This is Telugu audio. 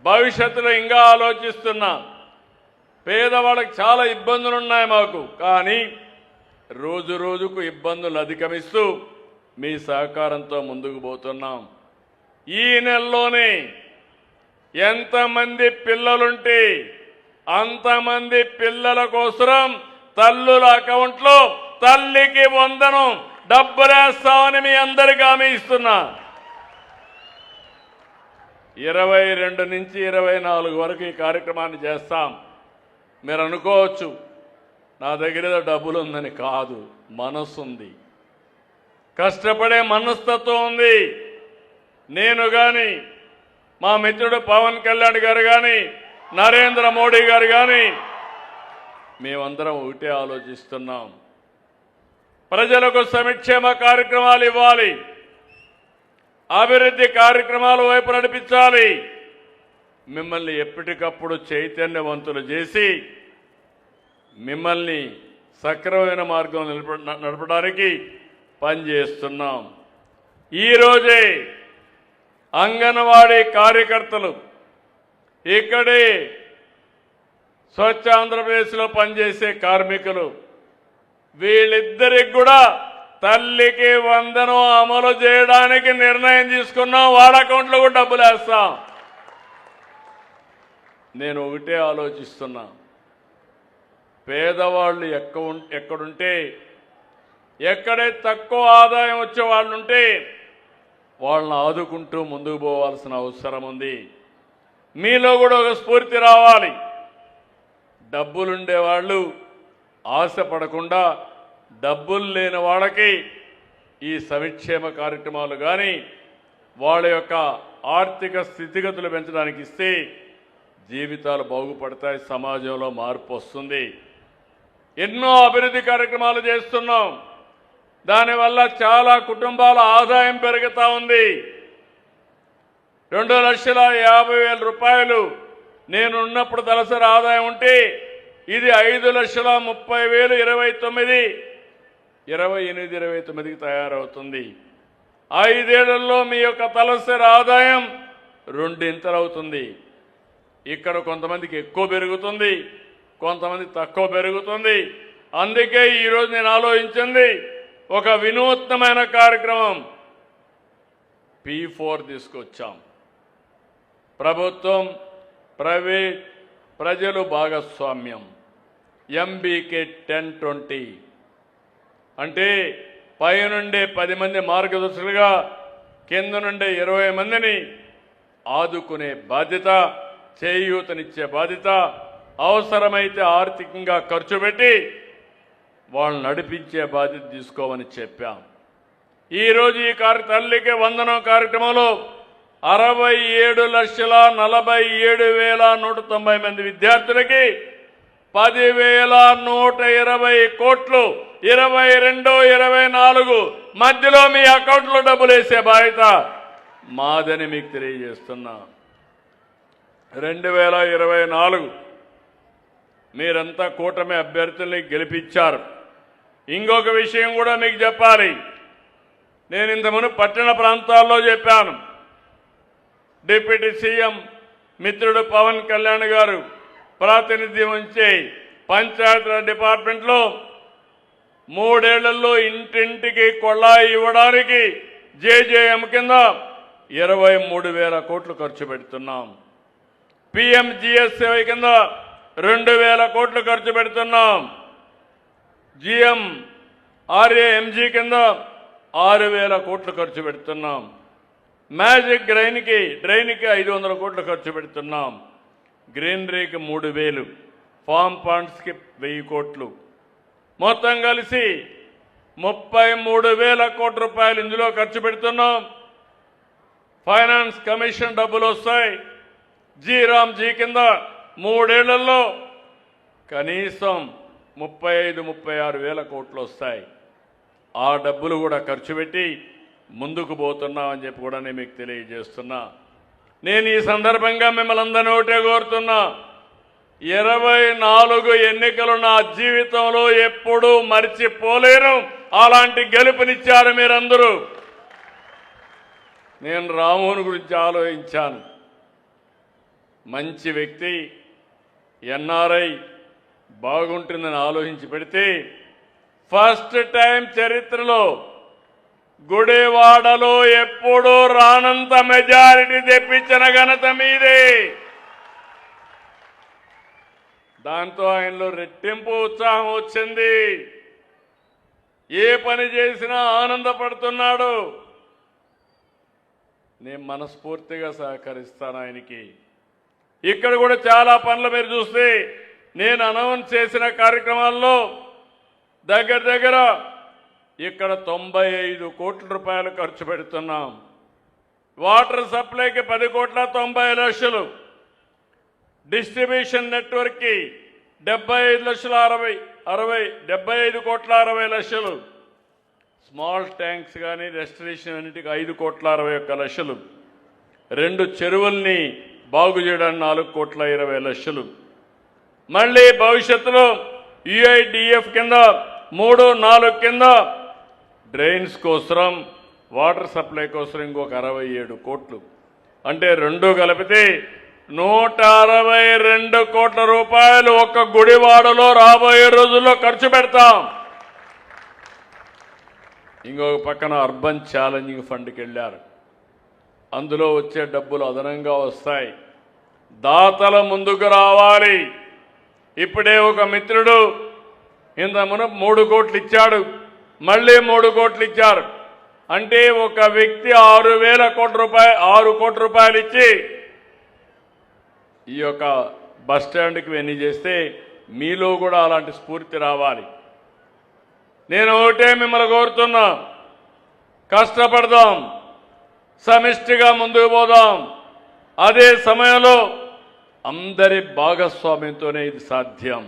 భవిష్యత్తులో ఇంకా ఆలోచిస్తున్నా. పేదవాళ్ళకి చాలా ఇబ్బందులు ఉన్నాయి మాకు, కానీ రోజు రోజుకు ఇబ్బందులు అధిగమిస్తూ మీ సహకారంతో ముందుకు పోతున్నాం. ఈ నెలలోనే ఎంతమంది పిల్లలుంటే అంతమంది పిల్లల కోసం తల్లుల అకౌంట్లో తల్లికి వందనం డబ్బులేస్తామని మీ అందరికీ హామీ ఇస్తున్నా. 22 నుంచి 24 వరకు ఈ కార్యక్రమాన్ని చేస్తాం. మీరు అనుకోవచ్చు నా దగ్గర డబ్బులు ఉందని. కాదు, మనసు ఉంది, కష్టపడే మనస్తత్వం ఉంది. నేను కానీ, మా మిత్రుడు పవన్ కళ్యాణ్ గారు కానీ, నరేంద్ర మోడీ గారు కానీ మేమందరం ఒకటే ఆలోచిస్తున్నాం. ప్రజలకు సంక్షేమ కార్యక్రమాలు ఇవ్వాలి, అభివృద్ధి కార్యక్రమాల వైపు నడిపించాలి. మిమ్మల్ని ఎప్పటికప్పుడు చైతన్యవంతులు చేసి మిమ్మల్ని సక్రమమైన మార్గం నడపడానికి పనిచేస్తున్నాం. ఈరోజే అంగన్వాడీ కార్యకర్తలు ఇక్కడే స్వచ్ఛ ఆంధ్రప్రదేశ్లో పనిచేసే కార్మికులు వీళ్ళిద్దరికి కూడా తల్లికి వందనం అమలు చేయడానికి నిర్ణయం తీసుకున్నాం. వాళ్ళ అకౌంట్లో కూడా డబ్బులు వేస్తాం. నేను ఒకటే ఆలోచిస్తున్నా, పేదవాళ్ళు ఎక్కడుంటే, ఎక్కడే తక్కువ ఆదాయం వచ్చే వాళ్ళు ఉంటే వాళ్ళని ఆదుకుంటూ ముందుకు పోవాల్సిన అవసరం ఉంది. మీలో కూడా ఒక స్ఫూర్తి రావాలి. డబ్బులుండే వాళ్ళు ఆశపడకుండా డబ్బులు లేని వాళ్ళకి ఈ సంక్షేమ కార్యక్రమాలు కానీ వాళ్ళ యొక్క ఆర్థిక స్థితిగతులు పెంచడానికి ఇస్తే జీవితాలు బాగుపడతాయి, సమాజంలో మార్పు వస్తుంది. ఎన్నో అభివృద్ధి కార్యక్రమాలు చేస్తున్నాం. దానివల్ల చాలా కుటుంబాల ఆదాయం పెరుగుతూ ఉంది. 2,50,000 రూపాయలు నేను ఉన్నప్పుడు తలసరి ఆదాయం ఉంటే ఇది 5,30,000 28,29కి తయారవుతుంది. 5 ఏళ్లలో మీ యొక్క తలసరి ఆదాయం 2 ఇంతలవుతుంది. ఇక్కడ కొంతమందికి ఎక్కువ పెరుగుతుంది, కొంతమంది తక్కువ పెరుగుతుంది. అందుకే ఈరోజు నేను ఆలోచించింది ఒక వినూత్నమైన కార్యక్రమం P4 తీసుకొచ్చాం. ప్రభుత్వం, ప్రైవేట్, ప్రజలు భాగస్వామ్యం. MBK 10-20 అంటే పైనుండే 10 మంది మార్గదర్శకులుగా కింద నుండే 20 మందిని ఆదుకునే బాధ్యత, చేయూతనిచ్చే బాధ్యత, అవసరమైతే ఆర్థికంగా ఖర్చు పెట్టి వాళ్ళని నడిపించే బాధ్యత తీసుకోమని చెప్పాం. ఈరోజు ఈ తల్లికి వందనం కార్యక్రమంలో 67,47,190 మంది విద్యార్థులకి 10,120 కోట్లు 22-24 మధ్యలో మీ అకౌంట్లో డబ్బులు వేసే బాధ్యత మాదని మీకు తెలియజేస్తున్నా. 2024 మీరంతా కూటమి అభ్యర్థుల్ని గెలిపించారు. ఇంకొక విషయం కూడా మీకు చెప్పాలి. నేను ఇంతకుముందు పట్టణ ప్రాంతాల్లో చెప్పాను. డిప్యూటీ సీఎం మిత్రుడు పవన్ కళ్యాణ్ గారు ప్రాతినిధ్యం వహించే పంచాయతీరాజ్ డిపార్ట్మెంట్లో 3 ఏళ్లలో ఇంటింటికి కొళాయి ఇవ్వడానికి JJM కింద 23,000 కోట్లు ఖర్చు పెడుతున్నాం. PMGSY కింద 2,000 కోట్లు ఖర్చు పెడుతున్నాం. GMRAMG కింద 6,000 కోట్లు ఖర్చు పెడుతున్నాం. మ్యాజిక్ డ్రైన్కి 500 కోట్లు ఖర్చు పెడుతున్నాం. గ్రీనరీకి 3,000, ఫామ్ పాండ్స్కి 1,000 కోట్లు, మొత్తం కలిసి 33,000 కోట్ల రూపాయలు ఇందులో ఖర్చు పెడుతున్నాం. ఫైనాన్స్ కమిషన్ డబ్బులు వస్తాయి. జీరామ్జీ కింద 3 ఏళ్లలో కనీసం 35-36 కోట్లు వస్తాయి. ఆ డబ్బులు కూడా ఖర్చు పెట్టి ముందుకు పోతున్నామని చెప్పి కూడా నేను మీకు తెలియజేస్తున్నా. నేను ఈ సందర్భంగా మిమ్మల్ని అందరినీ ఒకటే కోరుతున్నా, 24 ఎన్నికలు నా జీవితంలో ఎప్పుడూ మర్చిపోలేను. అలాంటి గెలుపునిచ్చారు మీరందరూ. నేను రామోహన్ గురించి ఆలోచించాను. మంచి వ్యక్తి ఎన్ఆర్ఐ బాగుంటుందని ఆలోచించి పెడితే ఫస్ట్ టైం చరిత్రలో గుడివాడలో ఎప్పుడూ రానంత మెజారిటీ తెప్పించిన ఘనత మీదే. దాంతో ఆయనలో రెట్టింపు ఉత్సాహం వచ్చింది. ఏ పని చేసినా ఆనందపడుతున్నాడు. నేను మనస్ఫూర్తిగా సహకరిస్తాను ఆయనకి. ఇక్కడ కూడా చాలా పనులు మీరు చూస్తే నేను అనౌన్స్ చేసిన కార్యక్రమాల్లో దగ్గర ఇక్కడ 95 కోట్ల రూపాయలు ఖర్చు పెడుతున్నాం. వాటర్ సప్లైకి 10,90,00,000, డిస్ట్రిబ్యూషన్ నెట్వర్క్కి 75,60,60,75,60,00,000, స్మాల్ ట్యాంక్స్ కానీ రెస్టరేషన్ అన్నిటికీ 5,61,00,000, 2 చెరువుల్ని బాగు చేయడానికి 4,20,00,000, మళ్ళీ భవిష్యత్తులో యుఐడిఎఫ్ కింద 3, 4 కింద డ్రైన్స్ కోసం వాటర్ సప్లై కోసం ఇంకొక 67 కోట్లు, అంటే 2 కలిపితే 162 కోట్ల రూపాయలు ఒక్క గుడివాడలో రాబోయే రోజుల్లో ఖర్చు పెడతాం. ఇంకొక పక్కన అర్బన్ ఛాలెంజింగ్ ఫండ్కి వెళ్ళారు. అందులో వచ్చే డబ్బులు అదనంగా వస్తాయి. దాతల ముందుకు రావాలి. ఇప్పుడే ఒక మిత్రుడు ఇంత మునుపు 3 కోట్లు ఇచ్చాడు, మళ్ళీ 3 కోట్లు ఇచ్చారు. అంటే ఒక వ్యక్తి 6,000 కోట్ల రూపాయలు 6 కోట్ల రూపాయలు ఇచ్చి ఈ యొక్క బస్ స్టాండ్కి వెన్నీ చేస్తే మీలో కూడా అలాంటి స్ఫూర్తి రావాలి. నేను ఒకటే మిమ్మల్ని కోరుతున్నా, కష్టపడదాం, సమిష్టిగా ముందుకు పోదాం. అదే సమయంలో అందరి భాగస్వామ్యంతోనే ఇది సాధ్యం.